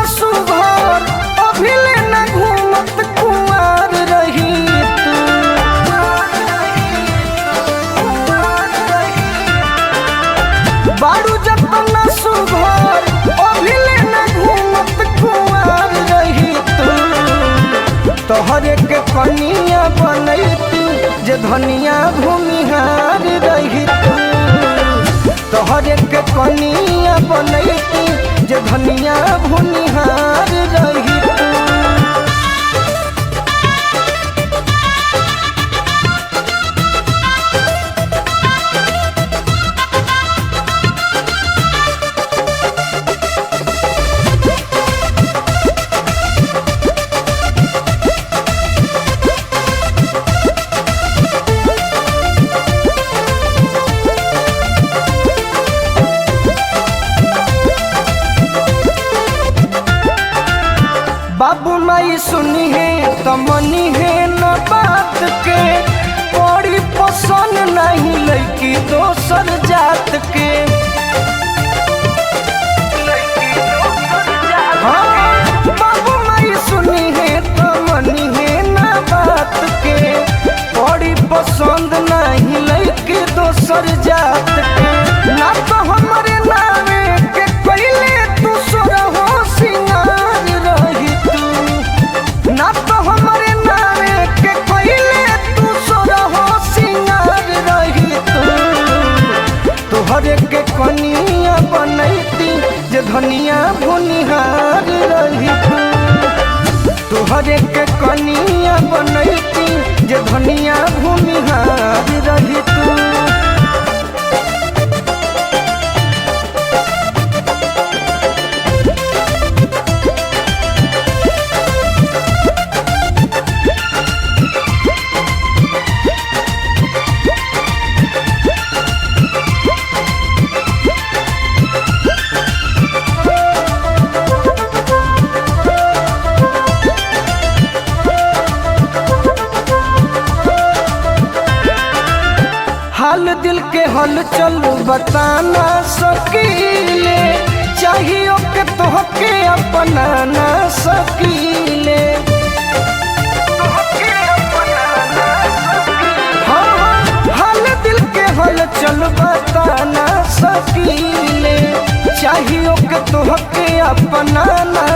सुघर अभिले न घूमत कुंवार रही तू। बारू जतना सुघर अभिले न घूमत कुंवार रही तू। तोहरे के कनिया बनैती जे धनिया भूमिहार रही तू। तोहरे के कनिया बनैती जे धनिया भूमिहार रही तू। बाबू माई सुनी है तो मनी है न बात के। बड़ी पसंद नहीं लड़की दोसर जात के। हाँ, बाबू माई सुनी है तो मनी है न बात के। बड़ी पसंद नहीं लड़की दोसर जात के। ना तो हमारे नामे के पहले तू सोरहो सिंगार रही तू। ना तो हमारे नामे के पहले तू सोरहो सिंगार रही तू। तोहरे के कनिया बनैती जे धनिया भूनिहार रही तू। तोहरे के कनिया बनैती जे धनिया भूमिहार रही तू। हाल दिल के हलचल बता ना सकीले। चाहिए के तोहके अपना ना सकीले। हाँ, हाल दिल के हलचल बता ना सकीले। चाहिए के तोहके अपना ना